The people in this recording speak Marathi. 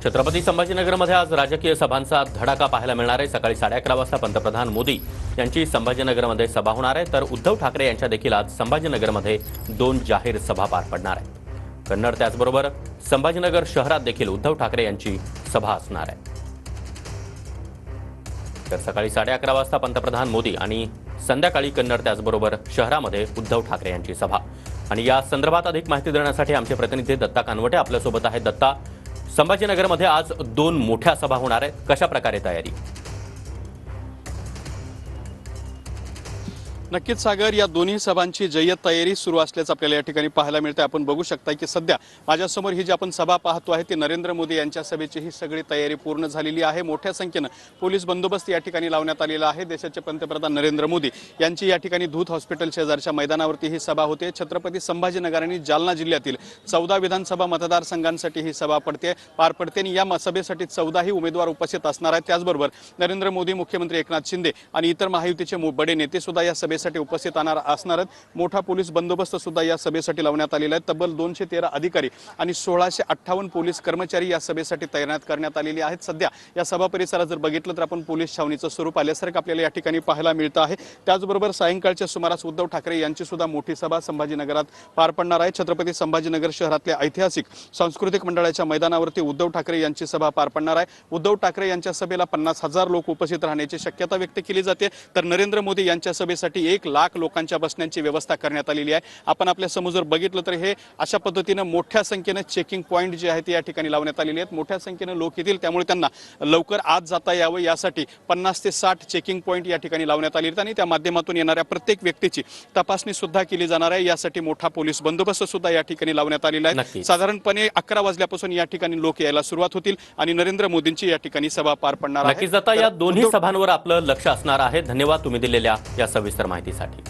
छत्रपती संभाजीनगरमध्ये आज राजकीय सभांचा धडाका पाहायला मिळणार आहे। सकाळी 11:30 वाजता पंतप्रधान मोदी यांची संभाजीनगरमध्ये सभा होणार आहे, तर उद्धव ठाकरे यांच्या देखील आज संभाजीनगरमध्ये 2 जाहीर सभा पार पडणार आहेत। कन्नड त्याचबरोबर संभाजीनगर शहरात देखील उद्धव ठाकरे यांची सभा असणार आहे। तर सकाळी 11:30 वाजता पंतप्रधान मोदी आणि संध्याकाळी कन्नड त्याचबरोबर शहरामध्ये उद्धव ठाकरे यांची सभा। आणि या संदर्भात अधिक माहिती देण्यासाठी आमचे प्रतिनिधी दत्ता कानवटे आपल्यासोबत आहेत। दत्ता, संभाजीनगरमध्ये आज 2 मोठ्या सभा होणार आहेत, कशा प्रकारे तयारी? नक्कीच सागर, या दोन्ही सभांची जय्यत तयारी सुरू असल्याचं आपल्याला या ठिकाणी पाहायला मिळते। आपण बघू शकता की सध्या माझ्यासमोर ही जी आपण सभा पाहतो आहे ती नरेंद्र मोदी यांच्या सभेची ही सगळी तयारी पूर्ण झालेली आहे। मोठ्या संख्येनं पोलीस बंदोबस्त या ठिकाणी लावण्यात आलेला आहे। देशाचे पंतप्रधान नरेंद्र मोदी यांची या ठिकाणी दूध हॉस्पिटल शेजारच्या मैदानावरती ही सभा होते। छत्रपती संभाजीनगर आणि जालना जिल्ह्यातील 14 विधानसभा मतदारसंघांसाठी ही सभा पार पडते आणि या सभेसाठी 14ही उमेदवार उपस्थित असणार आहेत। त्याचबरोबर नरेंद्र मोदी, मुख्यमंत्री एकनाथ शिंदे आणि इतर महायुतीचे बडे नेते सुद्धा या सभेसाठी उपस्थित असणार आहेत। मोठा पोलीस बंदोबस्त सुद्धा या सभेसाठी लावण्यात आलेला आहे। तब्बल 213 अधिकारी आणि 1658 पोलीस कर्मचारी या सभेसाठी तैनात करण्यात आलेले आहेत। सध्या या सभा परिसरात जर बघितलं तर आपण पोलीस छावणीचं स्वरूप आल्यासारखं आपल्याला या ठिकाणी पाहायला मिळतं आहे। त्याचबरोबर सायंकाळच्या सुमारास उद्धव ठाकरे यांची सुद्धा मोठी सभा संभाजीनगरात पार पडणार आहे। छत्रपती संभाजीनगर शहरातल्या ऐतिहासिक सांस्कृतिक मंडळाच्या मैदानावरती उद्धव ठाकरे यांची सभा पार पडणार आहे। उद्धव ठाकरे यांच्या सभेला 50,000 लोक उपस्थित राहण्याची शक्यता व्यक्त केली जाते, तर नरेंद्र मोदी यांच्या सभेसाठी 1 लाख लोकांच्या बसण्याची व्यवस्था करण्यात आलेली आहे। आपण आपल्या समोर जर बघितलं तर हे अशा पद्धतीने मोठ्या संख्येने चेकिंग पॉइंट जे आहेत ते या ठिकाणी लावण्यात आलेले आहेत। मोठ्या संख्येने लोक येतील, त्यामुळे त्यांना लवकर आत जाता यावं यासाठी 50 ते 60 चेकिंग पॉइंट या ठिकाणी लावण्यात आले आहेत आणि त्या माध्यमातून येणाऱ्या प्रत्येक व्यक्तीची तपासणी सुद्धा केली जाणार आहे। यासाठी मोठा पोलीस बंदोबस्त सुद्धा या ठिकाणी लावण्यात आलेला आहे। साधारणपणे 11 वाजल्यापासून या ठिकाणी लोक यायला सुरुवात होतील आणि नरेंद्र मोदींची या ठिकाणी सभा पार पडणार आहे। नक्कीच आता या दोन्ही सभांवर आपलं लक्ष असणार आहे। धन्यवाद तुम्ही दिलेल्या या सविस्तर माहितीसाठी।